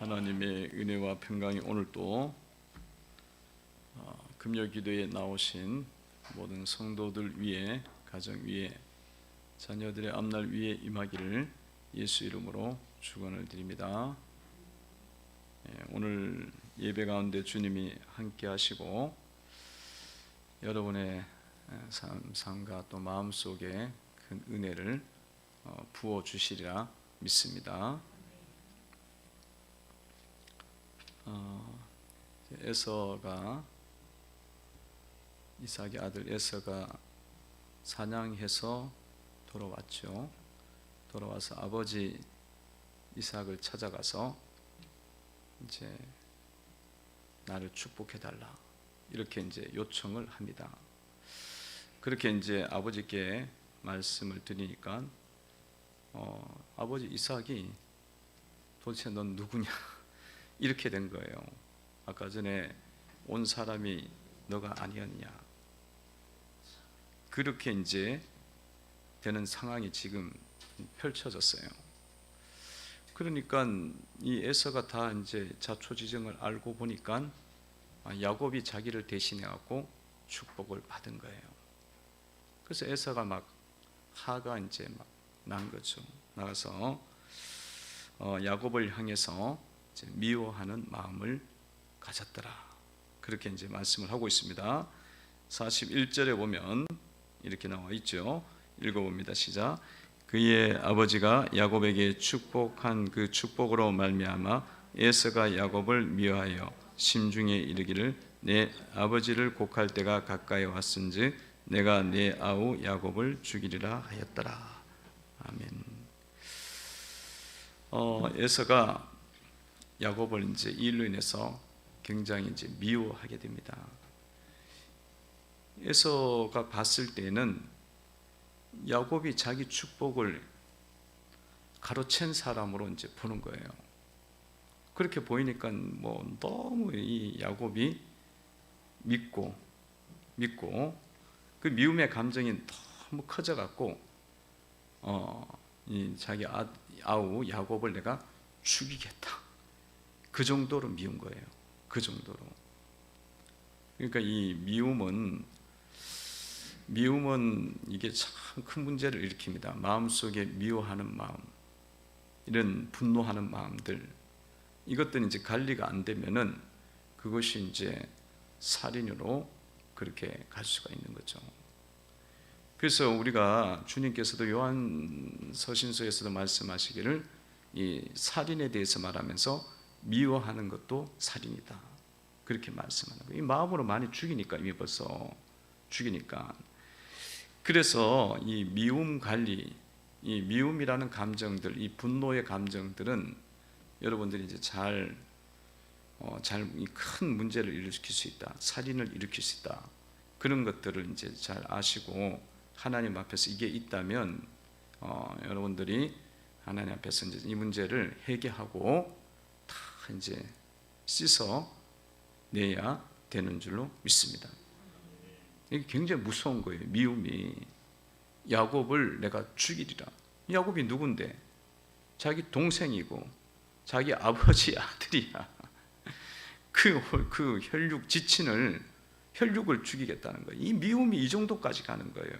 하나님의 은혜와 평강이 오늘도 금요 기도에 나오신 모든 성도들 위에, 가정 위에, 자녀들의 앞날 위에 임하기를 예수 이름으로 축원을 드립니다. 오늘 예배 가운데 주님이 함께 하시고 여러분의 삶과 또 마음속에 큰 은혜를 부어 주시리라 믿습니다. 에서가, 이삭의 아들 에서가 사냥해서 돌아왔죠. 돌아와서 아버지 이삭을 찾아가서 이제 나를 축복해 달라 이렇게 이제 요청을 합니다. 그렇게 이제 아버지께 말씀을 드리니까 아버지 이삭이 도대체 넌 누구냐 이렇게 된 거예요. 아까 전에 온 사람이 너가 아니었냐, 그렇게 이제 되는 상황이 지금 펼쳐졌어요. 그러니까 이 에서가 다 이제 자초지정을 알고 보니까 야곱이 자기를 대신해 갖고 축복을 받은 거예요. 그래서 에서가 막 화가 이제 막 난 거죠. 나가서 야곱을 향해서 이제 미워하는 마음을 가졌더라. 그렇게 이제 말씀을 하고 있습니다. 41절에 보면 이렇게 나와 있죠. 읽어봅니다. 시작. 그의 아버지가 야곱에게 축복한 그 축복으로 말미암아 에서가 야곱을 미워하여 심중에 이르기를 내 아버지를 곡할 때가 가까이 왔은즉 내가 내 아우 야곱을 죽이리라 하였더라. 아멘. 에서가 야곱을 이제 이 일로 인해서 굉장히 이제 미워하게 됩니다. 에서가 봤을 때는 야곱이 자기 축복을 가로챈 사람으로 이제 보는 거예요. 그렇게 보이니까 뭐 너무 이 야곱이 믿고 그 미움의 감정이 너무 커져갖고 이 자기 아우 야곱을 내가 죽이겠다. 그 정도로 미운 거예요. 그 정도로. 그러니까 이 미움은 이게 참 큰 문제를 일으킵니다. 마음속에 미워하는 마음, 이런 분노하는 마음들, 이것들이 이제 관리가 안 되면은 그것이 이제 살인으로 그렇게 갈 수가 있는 거죠. 그래서 우리가 주님께서도 요한서신서에서도 말씀하시기를 이 살인에 대해서 말하면서 미워하는 것도 살인이다. 그렇게 말씀하는 거예요. 이 마음으로 많이 죽이니까, 이미 벌써 죽이니까. 그래서 이 미움 관리, 이 미움이라는 감정들, 이 분노의 감정들은 여러분들이 이제 잘 큰 문제를 일으킬 수 있다. 살인을 일으킬 수 있다. 그런 것들을 이제 잘 아시고 하나님 앞에서 이게 있다면 여러분들이 하나님 앞에서 이제 이 문제를 해결하고 다 이제 씻어 내야 되는 줄로 믿습니다. 이게 굉장히 무서운 거예요. 미움이. 야곱을 내가 죽이리라. 야곱이 누군데? 자기 동생이고 자기 아버지 아들이야. 그 혈육 지친을, 혈육을 죽이겠다는 거예요. 이 미움이 이 정도까지 가는 거예요.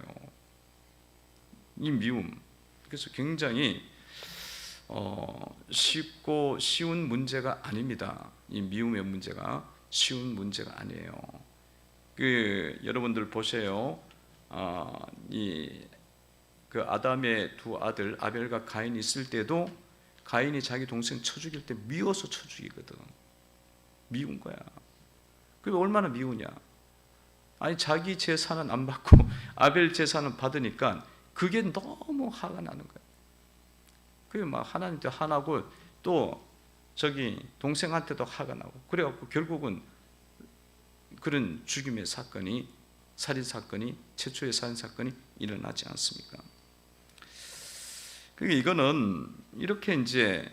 이 미움. 그래서 굉장히 쉽고 쉬운 문제가 아닙니다. 이 미움의 문제가 쉬운 문제가 아니에요. 여러분들 보세요. 그 아담의 두 아들 아벨과 가인이 있을 때도 가인이 자기 동생 쳐 죽일 때 미워서 쳐 죽이거든. 미운 거야. 그게 얼마나 미우냐? 아니 자기 재산은 안 받고 아벨 재산은 받으니까 그게 너무 화가 나는 거야. 그게 막 하나님한테 화나고 또 저기 동생한테도 화가 나고, 그래갖고 결국은 그런 죽임의 사건이, 살인 사건이, 최초의 살인 사건이 일어나지 않습니까? 그러니까 이거는 이렇게 이제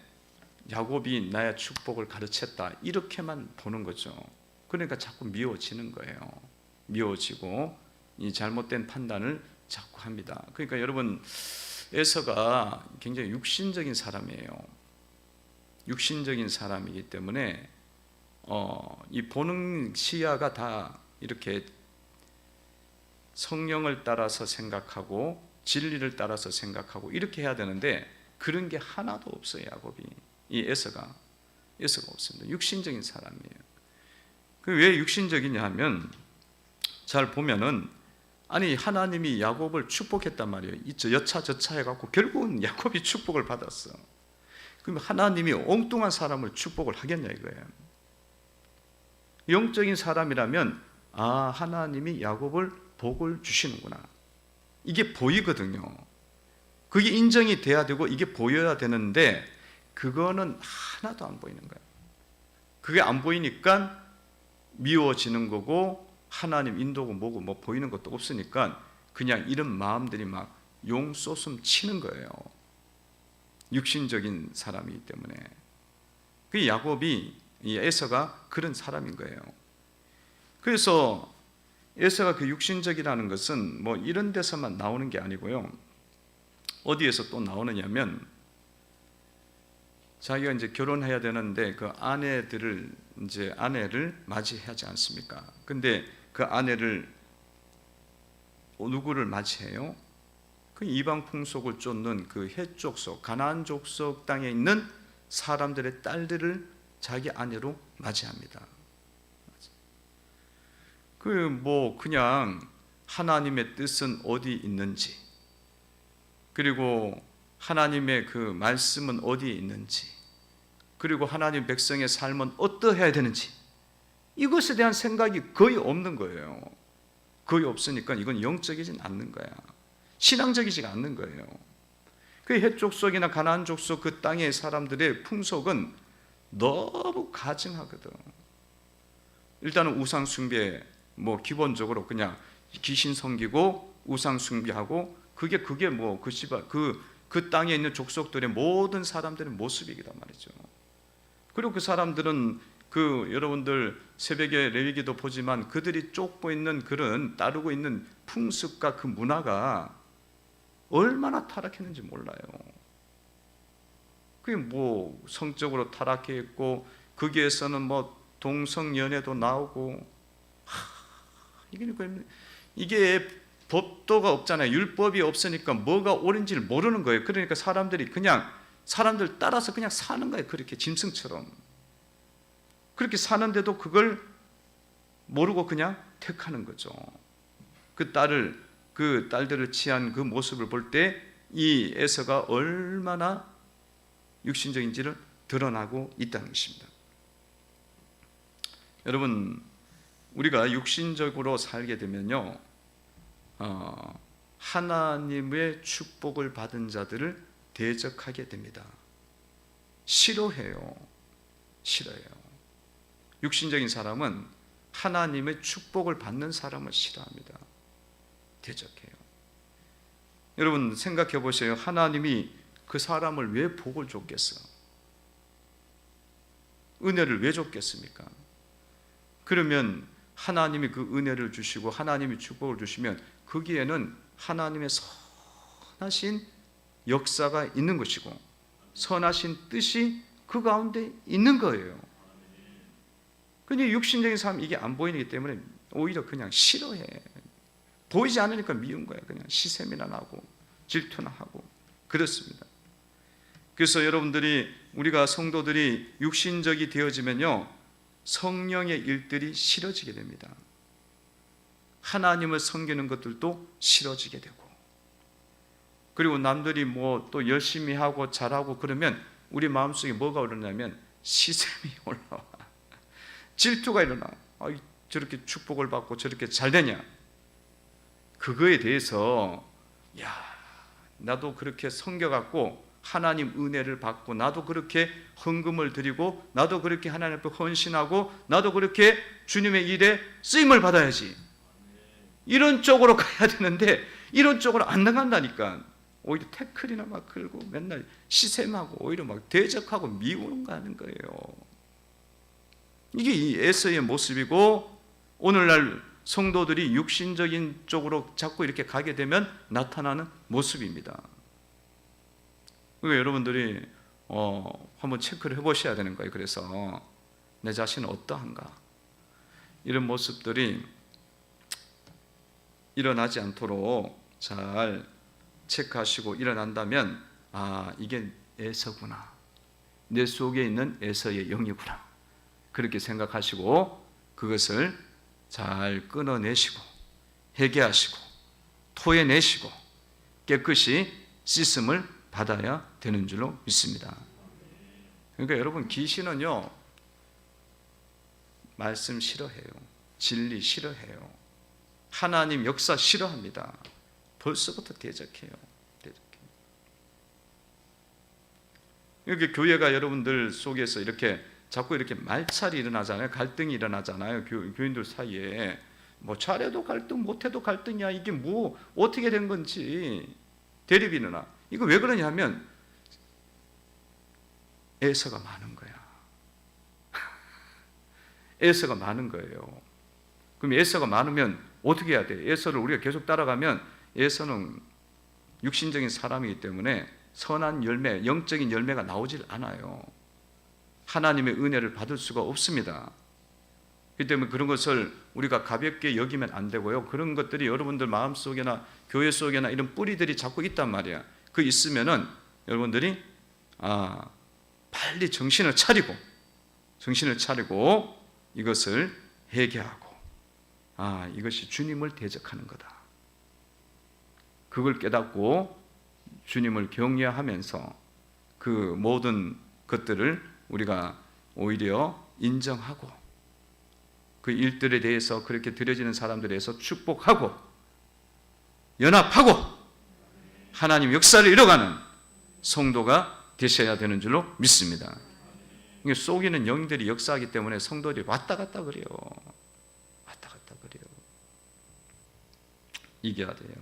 야곱이 나의 축복을 가르쳤다 이렇게만 보는 거죠. 그러니까 자꾸 미워지는 거예요. 미워지고 이 잘못된 판단을 자꾸 합니다. 그러니까 여러분, 에서가 굉장히 육신적인 사람이에요. 육신적인 사람이기 때문에 이 보는 시야가 다 이렇게 성령을 따라서 생각하고 진리를 따라서 생각하고 이렇게 해야 되는데 그런 게 하나도 없어요. 야곱이, 이 에서가 없습니다. 육신적인 사람이에요. 왜 육신적이냐 하면 잘 보면은 아니 하나님이 야곱을 축복했단 말이에요. 여차저차 해갖고 결국은 야곱이 축복을 받았어. 그럼 하나님이 엉뚱한 사람을 축복을 하겠냐 이거예요. 영적인 사람이라면 하나님이 야곱을 복을 주시는구나, 이게 보이거든요. 그게 인정이 돼야 되고 이게 보여야 되는데 그거는 하나도 안 보이는 거예요. 그게 안 보이니까 미워지는 거고 하나님 인도고 뭐고 뭐 보이는 것도 없으니까 그냥 이런 마음들이 막 용쏘숨 치는 거예요. 육신적인 사람이기 때문에. 그 야곱이, 이 에서가 그런 사람인 거예요. 그래서 에서가 그 육신적이라는 것은 뭐 이런 데서만 나오는 게 아니고요. 어디에서 또 나오느냐면 자기가 이제 결혼해야 되는데 그 아내를 맞이하지 않습니까? 근데 그 아내를 누구를 맞이해요? 그 이방 풍속을 쫓는 그 헷 족속, 가나안 족속 땅에 있는 사람들의 딸들을 자기 아내로 맞이합니다. 그냥 하나님의 뜻은 어디 있는지, 그리고 하나님의 그 말씀은 어디에 있는지, 그리고 하나님 백성의 삶은 어떠해야 되는지, 이것에 대한 생각이 거의 없는 거예요. 거의 없으니까 이건 영적이진 않는 거야. 신앙적이지가 않는 거예요. 그 헷 족속이나 가나안 족속 그 땅의 사람들의 풍속은 너무 가증하거든. 일단은 우상 숭배, 뭐 기본적으로 그냥 귀신 섬기고 우상 숭배하고 그게 뭐 그 땅에 있는 족속들의 모든 사람들의 모습이기단 말이죠. 그리고 그 사람들은 여러분들 새벽에 레위기도 보지만 그들이 쫓고 있는 그런 따르고 있는 풍습과 그 문화가 얼마나 타락했는지 몰라요. 그게 뭐 성적으로 타락해 있고 거기에서는 뭐 동성연애도 나오고 이게 법도가 없잖아요. 율법이 없으니까 뭐가 옳은지를 모르는 거예요. 그러니까 사람들이 그냥 사람들 따라서 그냥 사는 거예요. 그렇게 짐승처럼 그렇게 사는데도 그걸 모르고 그냥 택하는 거죠. 그 딸들을 취한 그 모습을 볼 때 이 에서가 얼마나 육신적인지를 드러나고 있다는 것입니다. 여러분, 우리가 육신적으로 살게 되면요, 하나님의 축복을 받은 자들을 대적하게 됩니다. 싫어해요. 육신적인 사람은 하나님의 축복을 받는 사람을 싫어합니다. 대적해요. 여러분 생각해 보세요. 하나님이 그 사람을 왜 복을 줬겠어? 은혜를 왜 줬겠습니까? 그러면 하나님이 그 은혜를 주시고 하나님이 축복을 주시면 거기에는 하나님의 선하신 역사가 있는 것이고 선하신 뜻이 그 가운데 있는 거예요. 근데 육신적인 사람 이게 안 보이기 때문에 오히려 그냥 싫어해. 보이지 않으니까 미운 거야. 그냥 시샘이나 나고 질투나 하고 그렇습니다. 그래서 우리가 성도들이 육신적이 되어지면요, 성령의 일들이 싫어지게 됩니다. 하나님을 섬기는 것들도 싫어지게 되고, 그리고 남들이 뭐 또 열심히 하고 잘하고 그러면 우리 마음속에 뭐가 오르냐면 시샘이 올라와. 질투가 일어나. 저렇게 축복을 받고 저렇게 잘 되냐? 그거에 대해서 나도 그렇게 섬겨갖고 하나님 은혜를 받고 나도 그렇게 헌금을 드리고 나도 그렇게 하나님 앞에 헌신하고 나도 그렇게 주님의 일에 쓰임을 받아야지. 이런 쪽으로 가야 되는데 이런 쪽으로 안 나간다니까. 오히려 태클이나 막 걸고 맨날 시샘하고 오히려 막 대적하고 미우는 거 하는 거예요. 이게 이 에서의 모습이고 오늘날 성도들이 육신적인 쪽으로 자꾸 이렇게 가게 되면 나타나는 모습입니다. 그러니까 여러분들이 한번 체크를 해보셔야 되는 거예요. 그래서 내 자신은 어떠한가, 이런 모습들이 일어나지 않도록 잘 체크하시고 일어난다면 이게 에서구나, 내 속에 있는 에서의 영이구나, 그렇게 생각하시고 그것을 잘 끊어내시고 회개하시고 토해내시고 깨끗이 씻음을 받아야 되는 줄로 믿습니다. 그러니까 여러분, 귀신은요 말씀 싫어해요. 진리 싫어해요. 하나님 역사 싫어합니다. 벌써부터 대적해요. 이렇게 교회가 여러분들 속에서 이렇게 자꾸 이렇게 말살이 일어나잖아요. 갈등이 일어나잖아요. 교인들 사이에 뭐 잘해도 갈등, 못해도 갈등이야. 이게 뭐 어떻게 된 건지 대립이 일어나. 이거 왜 그러냐 하면 에서가 많은 거야. 에서가 많은 거예요. 그럼 에서가 많으면 어떻게 해야 돼? 에서를 우리가 계속 따라가면 에서는 육신적인 사람이기 때문에 선한 열매, 영적인 열매가 나오질 않아요. 하나님의 은혜를 받을 수가 없습니다. 그렇기 때문에 그런 것을 우리가 가볍게 여기면 안 되고요. 그런 것들이 여러분들 마음속에나 교회 속에나 이런 뿌리들이 자꾸 있단 말이야. 그 있으면은 여러분들이 빨리 정신을 차리고 이것을 회개하고 이것이 주님을 대적하는 거다. 그걸 깨닫고 주님을 경외하면서 그 모든 것들을 우리가 오히려 인정하고 그 일들에 대해서 그렇게 드려지는 사람들에 대해서 축복하고 연합하고 하나님 역사를 이뤄가는 성도가 되셔야 되는 줄로 믿습니다. 속이는 영들이 역사하기 때문에 성도들이 왔다 갔다 그래요. 이겨야 돼요.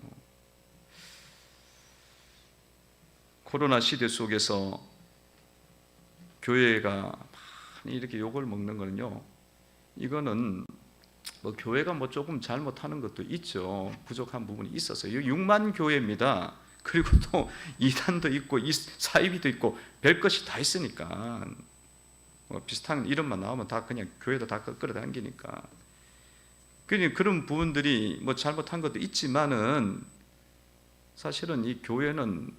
코로나 시대 속에서 교회가 많이 이렇게 욕을 먹는 거는요, 이거는 뭐 교회가 뭐 조금 잘못하는 것도 있죠. 부족한 부분이 있었어요. 6만 교회입니다. 그리고 또 이단도 있고 사이비도 있고 별 것이 다 있으니까 뭐 비슷한 이름만 나오면 다 그냥 교회도 다 끌어당기니까. 그런 부분들이 뭐 잘못한 것도 있지만은 사실은 이 교회는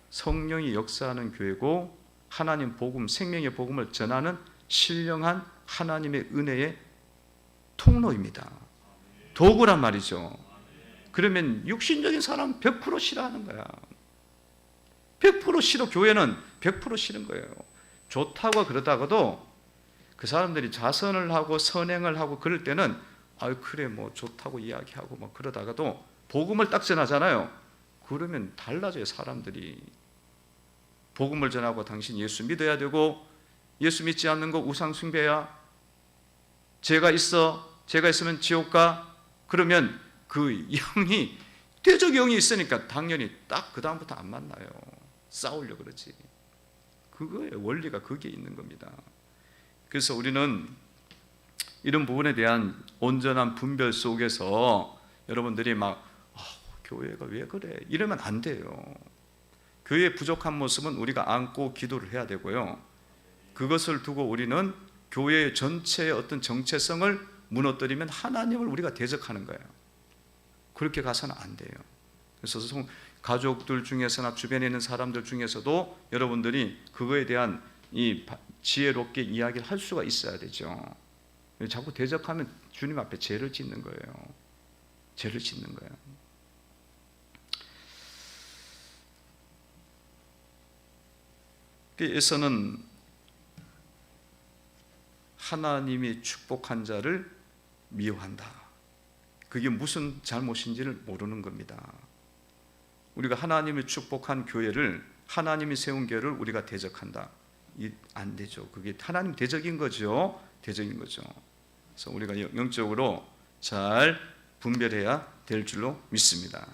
성령이 역사하는 교회고 하나님 복음, 생명의 복음을 전하는 신령한 하나님의 은혜의 통로입니다. 도구란 말이죠. 그러면 육신적인 사람 100% 싫어하는 거야. 100% 싫어. 교회는 100% 싫은 거예요. 좋다고 그러다가도 그 사람들이 자선을 하고 선행을 하고 그럴 때는 그래 뭐 좋다고 이야기하고 뭐 그러다가도 복음을 딱 전하잖아요. 그러면 달라져요. 사람들이. 복음을 전하고 당신 예수 믿어야 되고 예수 믿지 않는 거 우상 숭배야. 죄가 있으면 지옥 가. 그러면 그 영이 대적 영이 있으니까 당연히 딱 그 다음부터 안 만나요. 싸우려고 그러지. 그거예요. 원리가 거기에 있는 겁니다. 그래서 우리는 이런 부분에 대한 온전한 분별 속에서 여러분들이 교회가 왜 그래? 이러면 안 돼요. 교회의 부족한 모습은 우리가 안고 기도를 해야 되고요. 그것을 두고 우리는 교회 전체의 어떤 정체성을 무너뜨리면 하나님을 우리가 대적하는 거예요. 그렇게 가서는 안 돼요. 그래서 가족들 중에서나 주변에 있는 사람들 중에서도 여러분들이 그거에 대한 이 지혜롭게 이야기를 할 수가 있어야 되죠. 자꾸 대적하면 주님 앞에 죄를 짓는 거예요. 죄를 짓는 거예요. 에서는 하나님이 축복한 자를 미워한다. 그게 무슨 잘못인지를 모르는 겁니다. 우리가 하나님이 축복한 교회를, 하나님이 세운 교회를 우리가 대적한다. 안 되죠. 그게 하나님 대적인 거죠. 대적인 거죠. 그래서 우리가 영적으로 잘 분별해야 될 줄로 믿습니다.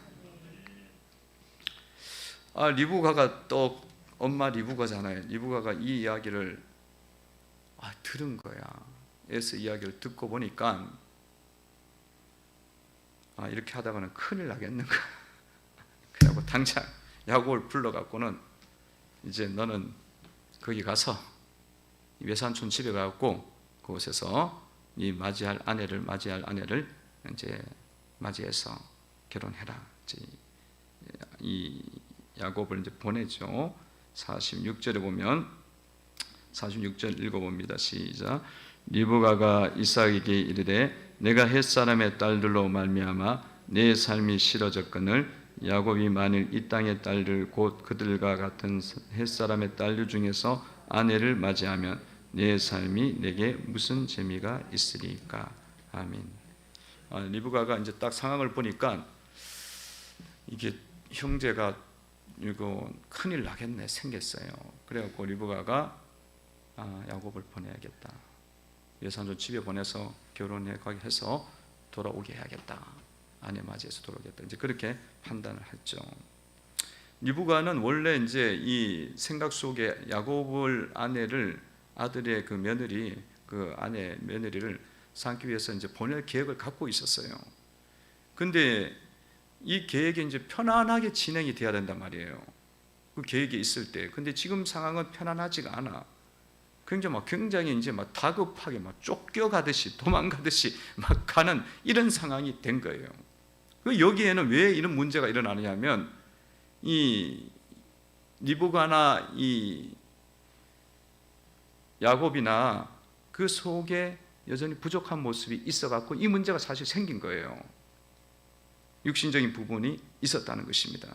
리브가가 또 엄마 리브가잖아요. 리브가가 이 이야기를 들은 거야. 에서 이야기를 듣고 보니까 이렇게 하다가는 큰일 나겠는가. 그래갖고 당장 야곱을 불러갖고는 이제 너는 거기 가서 외삼촌 집에 가고 그곳에서 이 맞이할 아내를 이제 맞이해서 결혼해라. 이 야곱을 이제 보내죠. 46절에 보면 46절 읽어봅니다. 시작. 리브가가 이삭에게 이르되 내가 햇사람의 딸들로 말미암아 내 삶이 싫어졌거늘 야곱이 만일 이 땅의 딸들 곧 그들과 같은 햇사람의 딸들 중에서 아내를 맞이하면 내 삶이 내게 무슨 재미가 있으리까. 아멘. 리브가가 이제 딱 상황을 보니까 이게 형제가 이거 큰일 나겠네 생겼어요. 그래갖고 리브가가 야곱을 보내야겠다. 외삼촌 집에 보내서 결혼해 가게 해서 돌아오게 해야겠다. 아내 맞이해서 돌아오겠다. 이제 그렇게 판단을 했죠. 리브가는 원래 이제 이 생각 속에 야곱을 아들의 그 며느리, 그 아내 며느리를 삼기 위해서 이제 보낼 계획을 갖고 있었어요. 근데 이 계획이 이제 편안하게 진행이 돼야 된단 말이에요. 그 계획이 있을 때. 근데 지금 상황은 편안하지가 않아. 굉장히 이제 막 다급하게 막 쫓겨가듯이 도망가듯이 막 가는 이런 상황이 된 거예요. 여기에는 왜 이런 문제가 일어나느냐면 이 리브가나 이 야곱이나 그 속에 여전히 부족한 모습이 있어갖고 이 문제가 사실 생긴 거예요. 육신적인 부분이 있었다는 것입니다.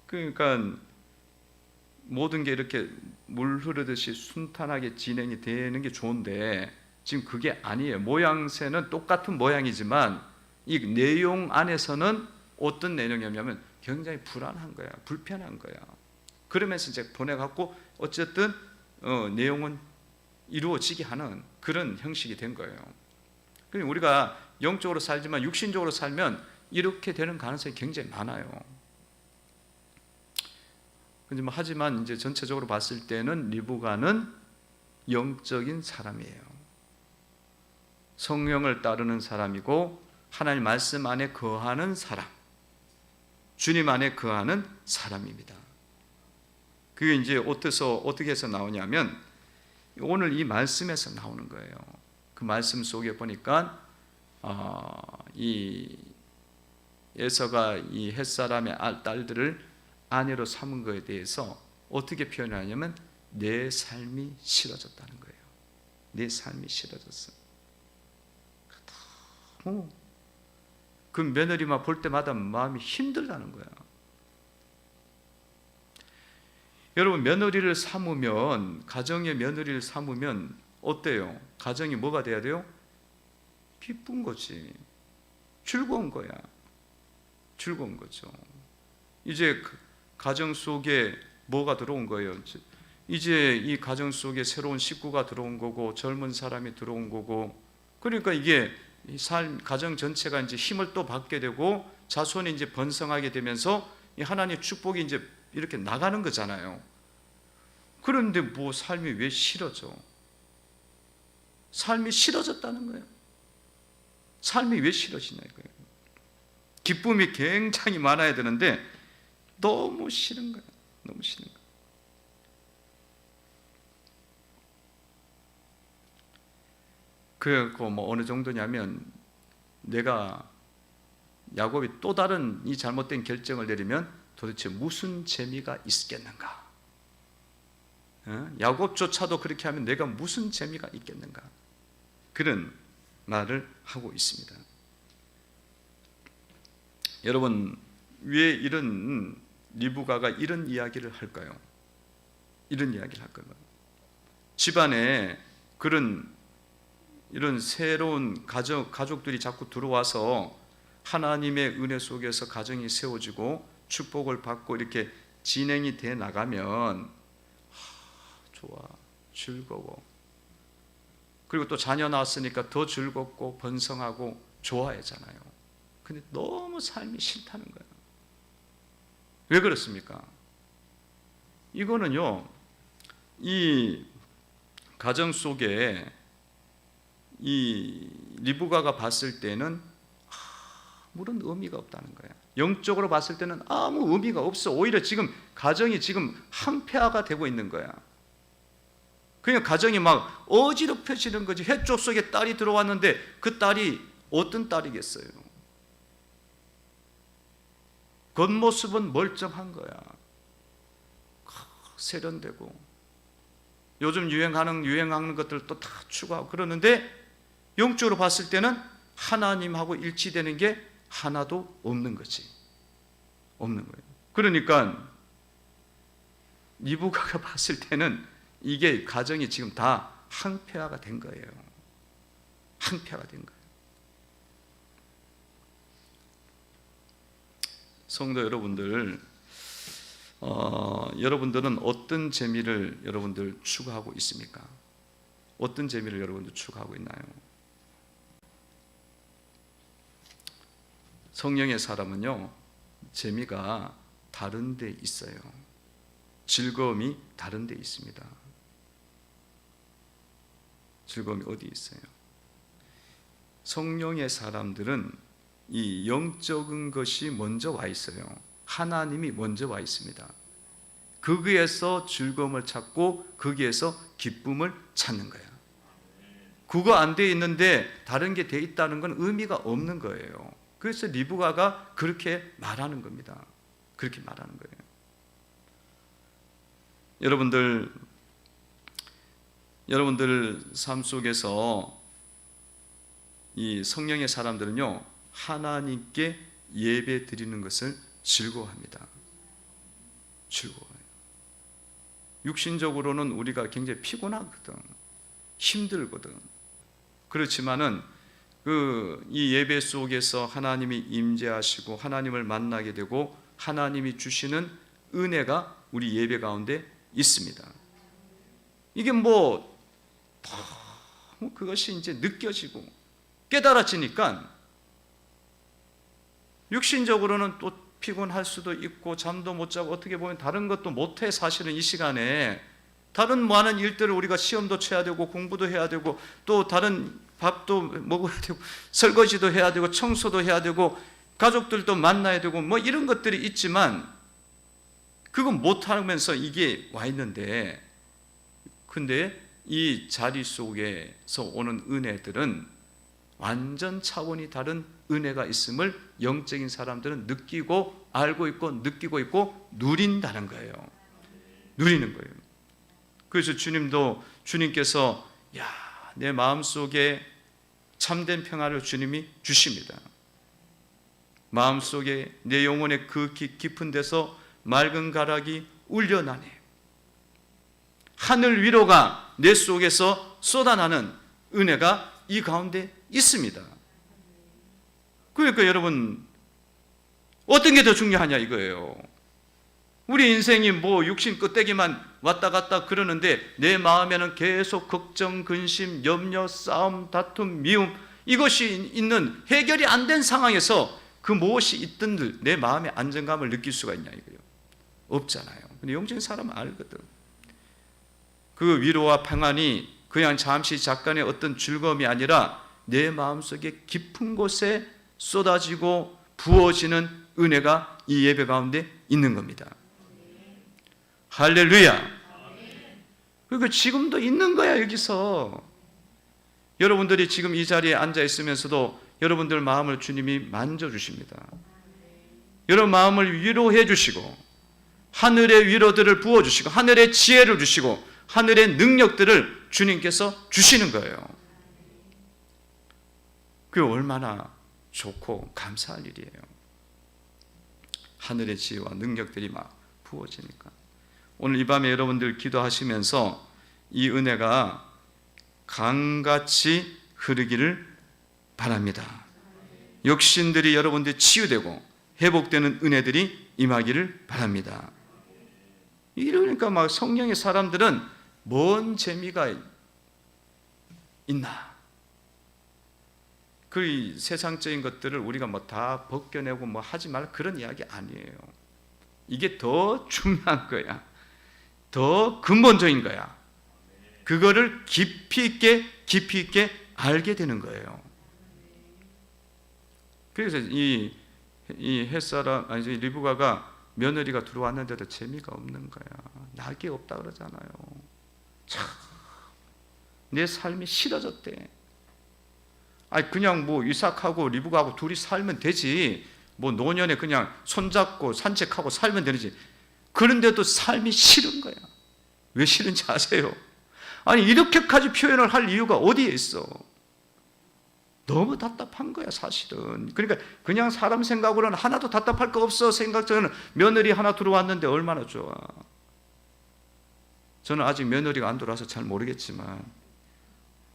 그러니까 모든 게 이렇게 물 흐르듯이 순탄하게 진행이 되는 게 좋은데 지금 그게 아니에요. 모양새는 똑같은 모양이지만 이 내용 안에서는 어떤 내용이냐면 굉장히 불안한 거야, 불편한 거야. 그러면서 이제 보내갖고 어쨌든 내용은 이루어지게 하는 그런 형식이 된 거예요. 그러니까 우리가 영적으로 살지만 육신적으로 살면 이렇게 되는 가능성이 굉장히 많아요. 하지만 이제 전체적으로 봤을 때는 리브가는 영적인 사람이에요. 성령을 따르는 사람이고 하나님 말씀 안에 거하는 사람, 주님 안에 거하는 사람입니다. 그게 이제 어떻게 해서 나오냐면 오늘 이 말씀에서 나오는 거예요. 그 말씀 속에 보니까 이 에서가 이 햇사람의 딸들을 아내로 삼은 것에 대해서 어떻게 표현하냐면 내 삶이 싫어졌다는 거예요. 내 삶이 싫어졌어. 그 며느리만 볼 때마다 마음이 힘들다는 거야. 여러분, 며느리를 삼으면, 가정의 며느리를 삼으면 어때요? 가정이 뭐가 돼야 돼요? 기쁜 거지. 즐거운 거야. 즐거운 거죠. 이제 가정 속에 뭐가 들어온 거예요? 이제 이 가정 속에 새로운 식구가 들어온 거고 젊은 사람이 들어온 거고, 그러니까 이게 가정 전체가 이제 힘을 또 받게 되고 자손이 이제 번성하게 되면서 이 하나님의 축복이 이제 이렇게 나가는 거잖아요. 그런데 뭐 삶이 왜 싫어져? 삶이 싫어졌다는 거예요. 삶이 왜 싫어지냐 이거예요. 기쁨이 굉장히 많아야 되는데 너무 싫은 거야. 너무 싫은 거야. 그래갖고 뭐 어느 정도냐면 내가 야곱이 또 다른 이 잘못된 결정을 내리면 도대체 무슨 재미가 있겠는가? 야곱조차도 그렇게 하면 내가 무슨 재미가 있겠는가? 그런 말을 하고 있습니다. 여러분, 왜 이런 리브가가 이런 이야기를 할까요? 이런 이야기를 할까요? 집안에 이런 새로운 가족들이 자꾸 들어와서 하나님의 은혜 속에서 가정이 세워지고 축복을 받고 이렇게 진행이 돼 나가면 좋아, 즐거워. 그리고 또 자녀 낳았으니까 더 즐겁고 번성하고 좋아하잖아요. 근데 너무 삶이 싫다는 거예요. 왜 그렇습니까? 이거는요, 이 가정 속에 이 리브가가 봤을 때는 아무런 의미가 없다는 거예요. 영적으로 봤을 때는 아무 의미가 없어. 오히려 지금 가정이 지금 한패화가 되고 있는 거야. 그냥 가정이 막 어지럽혀지는 거지. 해쪽 속에 딸이 들어왔는데 그 딸이 어떤 딸이겠어요? 겉모습은 멀쩡한 거야. 세련되고 요즘 유행하는 것들도 다 추구하고 그러는데 영적으로 봤을 때는 하나님하고 일치되는 게 하나도 없는 거지. 없는 거예요. 그러니까 리브가가 봤을 때는 이게 가정이 지금 다 항폐화가 된 거예요. 항폐화가 된 거예요. 성도 여러분들, 여러분들은 어떤 재미를 여러분들 추구하고 있습니까? 어떤 재미를 여러분들 추구하고 있나요? 성령의 사람은요, 재미가 다른 데 있어요. 즐거움이 다른 데 있습니다. 즐거움이 어디 있어요? 성령의 사람들은 이 영적인 것이 먼저 와 있어요. 하나님이 먼저 와 있습니다. 거기에서 즐거움을 찾고 거기에서 기쁨을 찾는 거야. 그거 안 돼 있는데 다른 게 돼 있다는 건 의미가 없는 거예요. 그래서 리브가가 그렇게 말하는 겁니다. 그렇게 말하는 거예요. 여러분들 삶 속에서 이 성령의 사람들은요, 하나님께 예배 드리는 것을 즐거워합니다. 즐거워요. 육신적으로는 우리가 굉장히 피곤하거든. 힘들거든. 그렇지만은 이 예배 속에서 하나님이 임재하시고 하나님을 만나게 되고 하나님이 주시는 은혜가 우리 예배 가운데 있습니다. 이게 그것이 이제 느껴지고 깨달아지니까 육신적으로는 또 피곤할 수도 있고 잠도 못 자고 어떻게 보면 다른 것도 못해. 사실은 이 시간에 다른 많은 일들을 우리가 시험도 쳐야 되고 공부도 해야 되고 또 다른 밥도 먹어야 되고 설거지도 해야 되고 청소도 해야 되고 가족들도 만나야 되고 이런 것들이 있지만 그건 못하면서 이게 와 있는데, 근데 이 자리 속에서 오는 은혜들은 완전 차원이 다른 은혜가 있음을 영적인 사람들은 느끼고 알고 있고 느끼고 있고 누린다는 거예요. 누리는 거예요. 그래서 주님께서 내 마음속에 참된 평화를 주님이 주십니다. 마음속에 내 영혼의 그 깊은 데서 맑은 가락이 울려나네. 하늘 위로가 내 속에서 쏟아나는 은혜가 이 가운데 있습니다. 그러니까 여러분, 어떤 게 더 중요하냐 이거예요. 우리 인생이 육신 끄떼기만 왔다 갔다 그러는데 내 마음에는 계속 걱정, 근심, 염려, 싸움, 다툼, 미움 이것이 있는 해결이 안 된 상황에서 그 무엇이 있든들 내 마음의 안정감을 느낄 수가 있냐 이거예요. 없잖아요. 근데 영적인 사람은 알거든. 그 위로와 평안이 그냥 잠시 잠깐의 어떤 즐거움이 아니라 내 마음속에 깊은 곳에 쏟아지고 부어지는 은혜가 이 예배 가운데 있는 겁니다. 할렐루야. 그리고 지금도 있는 거야. 여기서 여러분들이 지금 이 자리에 앉아 있으면서도 여러분들 마음을 주님이 만져주십니다. 여러분 마음을 위로해 주시고 하늘의 위로들을 부어주시고 하늘의 지혜를 주시고 하늘의 능력들을 주님께서 주시는 거예요. 그게 얼마나 좋고 감사할 일이에요. 하늘의 지혜와 능력들이 막 부어지니까. 오늘 이 밤에 여러분들 기도하시면서 이 은혜가 강같이 흐르기를 바랍니다. 육신들이 여러분들 치유되고 회복되는 은혜들이 임하기를 바랍니다. 이러니까 막 성령의 사람들은 뭔 재미가 있나? 그 세상적인 것들을 우리가 다 벗겨내고 하지 말 그런 이야기 아니에요. 이게 더 중요한 거야. 더 근본적인 거야. 그거를 깊이 있게 알게 되는 거예요. 그래서 이 이 햇사람 아니 리브가가 며느리가 들어왔는데도 재미가 없는 거야. 낙이 없다 그러잖아요. 참, 내 삶이 싫어졌대. 아니 그냥 뭐 이삭하고 리브가하고 둘이 살면 되지. 뭐 노년에 그냥 손잡고 산책하고 살면 되지. 그런데도 삶이 싫은 거야. 왜 싫은지 아세요? 아니 이렇게까지 표현을 할 이유가 어디에 있어? 너무 답답한 거야 사실은. 그러니까 그냥 사람 생각으로는 하나도 답답할 거 없어 생각처럼 며느리 하나 들어왔는데 얼마나 좋아. 저는 아직 며느리가 안 들어와서 잘 모르겠지만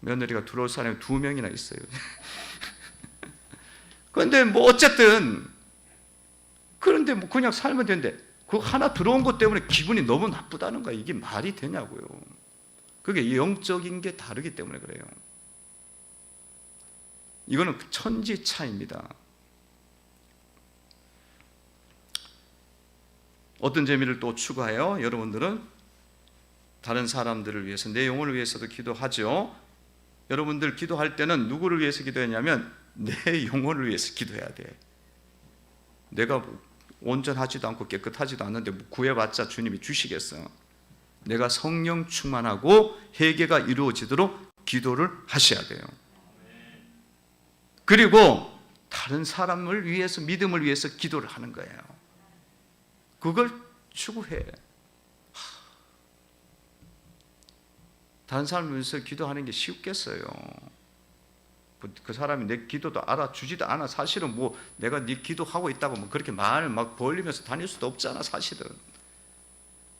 며느리가 들어올 사람이 2명이나 있어요. 그런데 뭐 어쨌든 그런데 뭐 그냥 살면 되는데 그 하나 들어온 것 때문에 기분이 너무 나쁘다는 거야. 이게 말이 되냐고요. 그게 영적인 게 다르기 때문에 그래요. 이거는 천지 차이입니다. 어떤 재미를 또 추가해요? 여러분들은 다른 사람들을 위해서, 내 영혼을 위해서도 기도하죠. 여러분들 기도할 때는 누구를 위해서 기도했냐면 내 영혼을 위해서 기도해야 돼. 내가 온전하지도 않고 깨끗하지도 않는데 구해봤자 주님이 주시겠어. 내가 성령 충만하고 회개가 이루어지도록 기도를 하셔야 돼요. 그리고 다른 사람을 위해서, 믿음을 위해서 기도를 하는 거예요. 그걸 추구해. 다른 사람을 위해서 기도하는 게 쉽겠어요. 그 사람이 내 기도도 알아주지도 않아. 사실은 뭐 내가 네 기도하고 있다고 뭐 그렇게 말 막 벌리면서 다닐 수도 없잖아 사실은.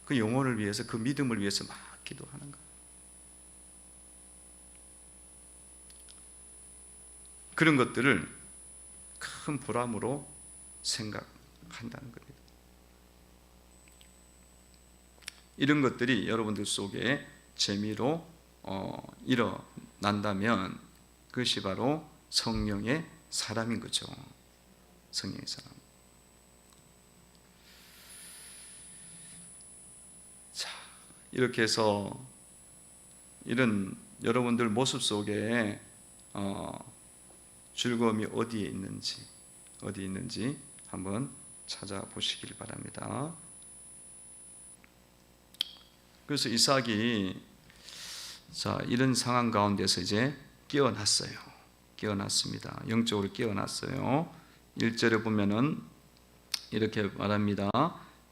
그 영혼을 위해서, 그 믿음을 위해서 막 기도하는 거야. 그런 것들을 큰 보람으로 생각한다는 겁니다. 이런 것들이 여러분들 속에 재미로 일어난다면 그것이 바로 성령의 사람인 거죠. 성령의 사람. 자, 이렇게 해서 이런 여러분들 모습 속에 즐거움이 어디에 있는지 한번 찾아보시길 바랍니다. 그래서 이삭이 이런 상황 가운데서 이제 깨어났습니다. 영적으로 깨어났어요. 1절에 보면은 이렇게 말합니다.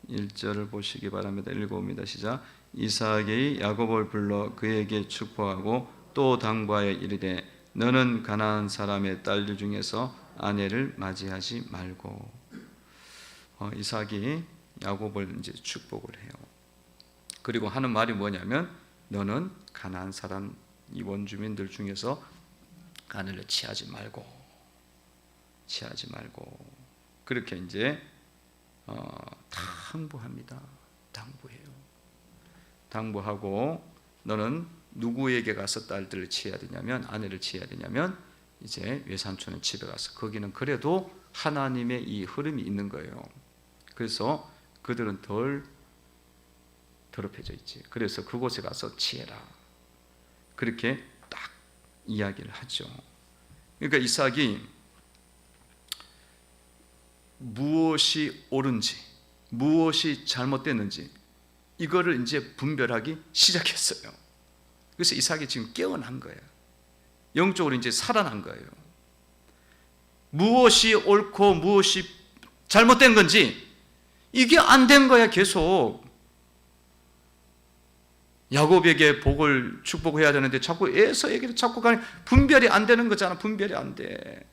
1절을 보시기 바랍니다. 읽어봅니다. 시작. 이삭이 야곱을 불러 그에게 축복하고 또 당부하여 이르되 너는 가나안 사람의 딸들 중에서 아내를 맞이하지 말고. 이삭이 야곱을 이제 축복을 해요. 그리고 하는 말이 뭐냐면 너는 가나안 사람 이 원주민들 중에서 아내를 취하지 말고 그렇게 이제 당부합니다. 당부하고 너는 누구에게 가서 딸들을 취해야 되냐면 아내를 취해야 되냐면 이제 외삼촌의 집에 가서 거기는 그래도 하나님의 이 흐름이 있는 거예요. 그래서 그들은 덜 더럽혀져 있지. 그래서 그곳에 가서 취해라. 그렇게 딱 이야기를 하죠. 그러니까 이삭이 무엇이 옳은지 무엇이 잘못됐는지 이거를 이제 분별하기 시작했어요. 그래서 이삭이 지금 깨어난 거예요. 영적으로 이제 살아난 거예요. 무엇이 옳고 무엇이 잘못된 건지 이게 안 된 거야. 계속 야곱에게 복을 축복해야 되는데 자꾸 에서에게 자꾸 가니 분별이 안 되는 거잖아. 분별이 안 돼.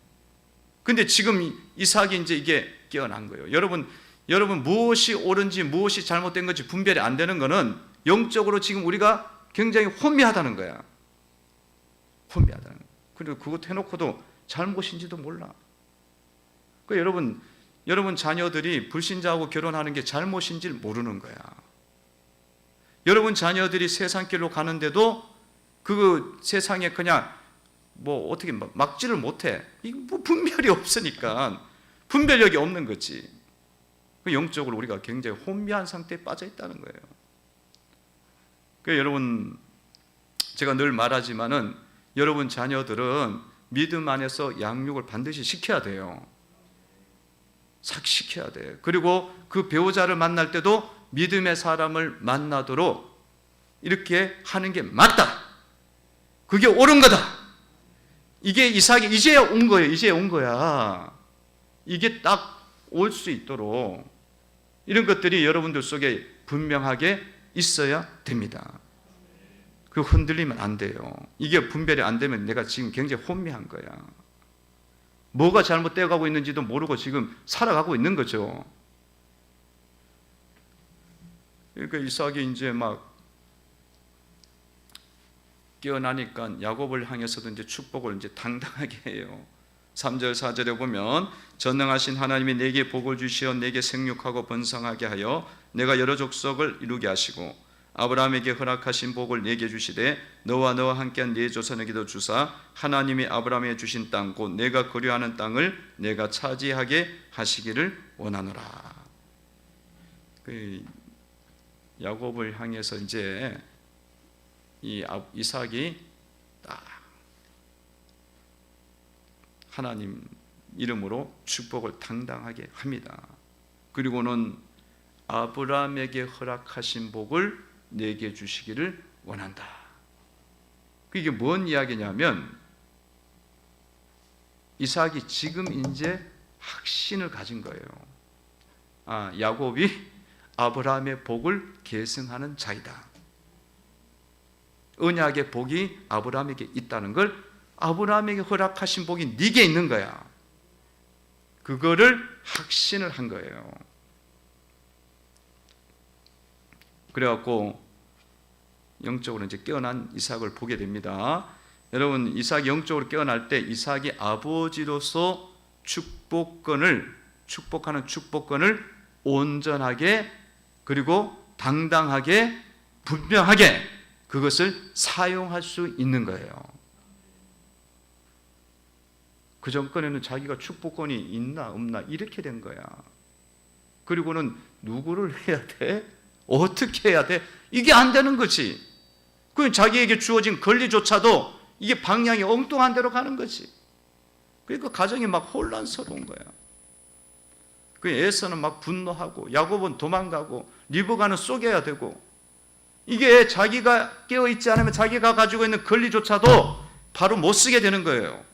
근데 지금 이삭이 이제 이게 깨어난 거예요. 여러분 무엇이 옳은지 무엇이 잘못된 건지 분별이 안 되는 거는 영적으로 지금 우리가 굉장히 혼미하다는 거야. 혼미하다는 거야. 그리고 그것 해놓고도 잘못인지도 몰라. 그러니까 여러분 자녀들이 불신자하고 결혼하는 게 잘못인지 모르는 거야. 여러분 자녀들이 세상길로 가는데도 그 세상에 그냥 뭐 어떻게 막지를 못해. 이거 뭐 분별이 없으니까 분별력이 없는 거지. 영적으로 우리가 굉장히 혼미한 상태에 빠져 있다는 거예요. 그러니까 여러분 제가 늘 말하지만은 여러분 자녀들은 믿음 안에서 양육을 반드시 시켜야 돼요. 삭시켜야 돼. 그리고 그 배우자를 만날 때도 믿음의 사람을 만나도록 이렇게 하는 게 맞다. 그게 옳은 거다. 이게 이삭이 이제 온 거예요. 이제 온 거야. 이게 딱 올 수 있도록 이런 것들이 여러분들 속에 분명하게 있어야 됩니다. 그 흔들리면 안 돼요. 이게 분별이 안 되면 내가 지금 굉장히 혼미한 거야. 뭐가 잘못되어 가고 있는지도 모르고 지금 살아가고 있는 거죠. 그러니까 이삭이 이제 막 깨어나니까 야곱을 향해서도 이제 축복을 이제 당당하게 해요. 3절 4절에 보면 전능하신 하나님이 내게 복을 주시어 내게 생육하고 번성하게 하여 내가 여러 족속을 이루게 하시고 아브라함에게 허락하신 복을 내게 주시되 너와 너와 함께한 네 조선에게도 주사 하나님이 아브라함에게 주신 땅 곧 내가 거류하는 땅을 내가 차지하게 하시기를 원하노라. 그 야곱을 향해서 이제 이 이삭이 딱 하나님 이름으로 축복을 당당하게 합니다. 그리고는 아브라함에게 허락하신 복을 내게 주시기를 원한다. 이게 뭔 이야기냐면 이삭이 지금 이제 확신을 가진 거예요. 야곱이 아브라함의 복을 계승하는 자이다. 언약의 복이 아브라함에게 있다는 걸 아브라함에게 허락하신 복이 네게 있는 거야. 그거를 확신을 한 거예요. 그래갖고 영적으로 이제 깨어난 이삭을 보게 됩니다. 여러분, 이삭이 영적으로 깨어날 때 이삭이 아버지로서 축복하는 축복권을 온전하게 그리고 당당하게 분명하게 그것을 사용할 수 있는 거예요. 그 전까지는 자기가 축복권이 있나 없나 이렇게 된 거야. 그리고는 누구를 해야 돼? 어떻게 해야 돼? 이게 안 되는 거지. 그 자기에게 주어진 권리조차도 이게 방향이 엉뚱한 대로 가는 거지. 그러니까 가정이 막 혼란스러운 거야. 그 에서는 막 분노하고 야곱은 도망가고 리브가는 속여야 되고 이게 자기가 깨어있지 않으면 자기가 가지고 있는 권리조차도 바로 못 쓰게 되는 거예요.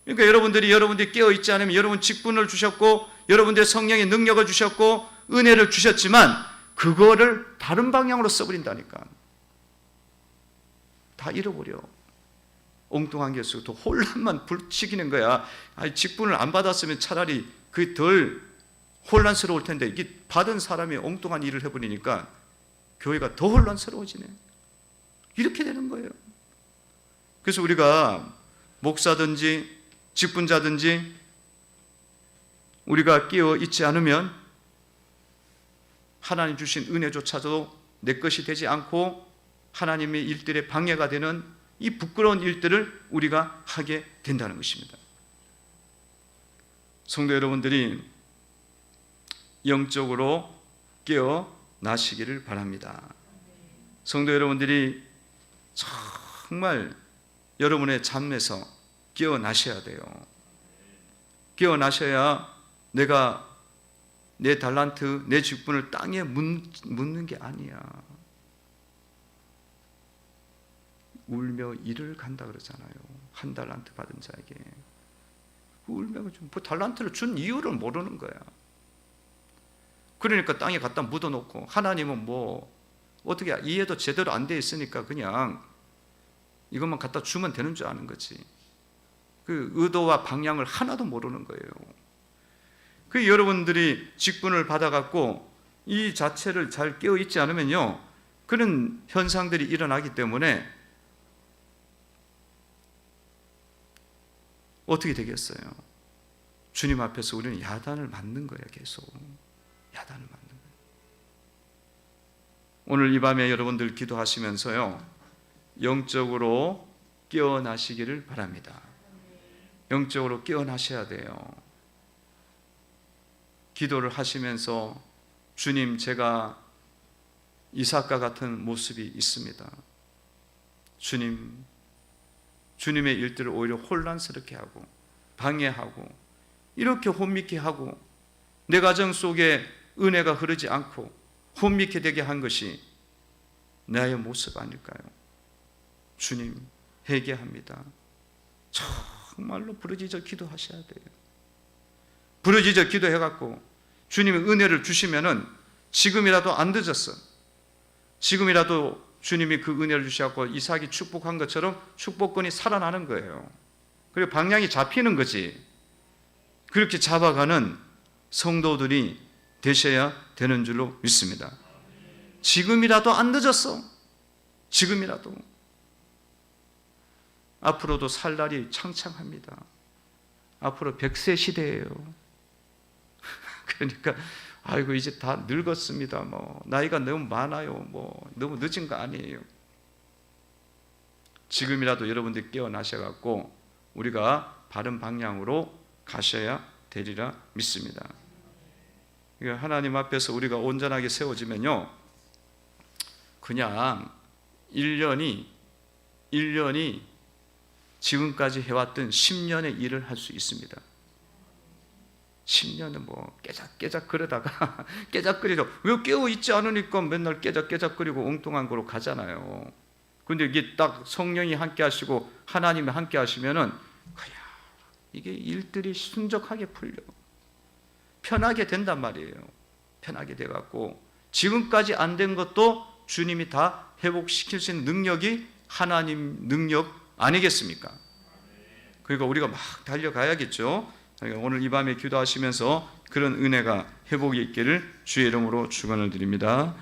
그러니까 여러분들이 깨어있지 않으면 여러분 직분을 주셨고 여러분들의 성령의 능력을 주셨고 은혜를 주셨지만 그거를 다른 방향으로 써버린다니까. 다 잃어버려. 엉뚱한 게 있어요. 또 혼란만 불치기는 거야. 직분을 안 받았으면 차라리 그게 덜 혼란스러울 텐데 이게 받은 사람이 엉뚱한 일을 해버리니까 교회가 더 혼란스러워지네. 이렇게 되는 거예요. 그래서 우리가 목사든지 직분자든지 우리가 깨어 있지 않으면 하나님 주신 은혜조차도 내 것이 되지 않고 하나님의 일들에 방해가 되는 이 부끄러운 일들을 우리가 하게 된다는 것입니다. 성도 여러분들이 영적으로 깨어나시기를 바랍니다. 성도 여러분들이 정말 여러분의 잠에서 깨어나셔야 돼요. 깨어나셔야 내가 내 달란트, 내 직분을 땅에 묻는 게 아니야. 울며 이를 간다 그러잖아요. 한 달란트 받은 자에게. 울며 달란트를 준 이유를 모르는 거야. 그러니까 땅에 갖다 묻어놓고 하나님은 어떻게 이해도 제대로 안 돼 있으니까 그냥 이것만 갖다 주면 되는 줄 아는 거지. 그 의도와 방향을 하나도 모르는 거예요. 그 여러분들이 직분을 받아갖고 이 자체를 잘 깨어있지 않으면요 그런 현상들이 일어나기 때문에 어떻게 되겠어요? 주님 앞에서 우리는 야단을 맞는 거예요. 계속 야단을 맞는 거예요. 오늘 이 밤에 여러분들 기도하시면서요 영적으로 깨어나시기를 바랍니다. 영적으로 깨어나셔야 돼요. 기도를 하시면서 주님, 제가 이삭과 같은 모습이 있습니다. 주님, 주님의 일들을 오히려 혼란스럽게 하고 방해하고 이렇게 혼미케 하고 내 가정 속에 은혜가 흐르지 않고 혼미케 되게 한 것이 나의 모습 아닐까요? 주님, 회개합니다. 정말로 부르짖어 기도하셔야 돼요. 부르짖어 기도해갖고 주님의 은혜를 주시면은 지금이라도 안 늦었어. 지금이라도 주님이 그 은혜를 주셔갖고 이삭이 축복한 것처럼 축복권이 살아나는 거예요. 그리고 방향이 잡히는 거지. 그렇게 잡아가는 성도들이 되셔야 되는 줄로 믿습니다. 지금이라도 안 늦었어. 지금이라도. 앞으로도 살 날이 창창합니다. 앞으로 100세 시대예요. 그러니까 아이고 이제 다 늙었습니다. 나이가 너무 많아요. 너무 늦은 거 아니에요. 지금이라도 여러분들 깨어나셔 갖고 우리가 바른 방향으로 가셔야 되리라 믿습니다. 하나님 앞에서 우리가 온전하게 세워지면요, 그냥 1년이 지금까지 해왔던 10년의 일을 할 수 있습니다. 10년은 깨작깨작 그러다가 깨작거리죠. 왜 깨어있지 않으니까 맨날 깨작깨작거리고 엉뚱한 거로 가잖아요. 근데 이게 딱 성령이 함께 하시고 하나님이 함께 하시면은 이게 일들이 순적하게 풀려 편하게 된단 말이에요. 편하게 돼갖고 지금까지 안 된 것도 주님이 다 회복시킬 수 있는 능력이 하나님 능력 아니겠습니까? 그러니까 우리가 막 달려가야겠죠. 오늘 이 밤에 기도하시면서 그런 은혜가 회복이 있기를 주의 이름으로 축원을 드립니다.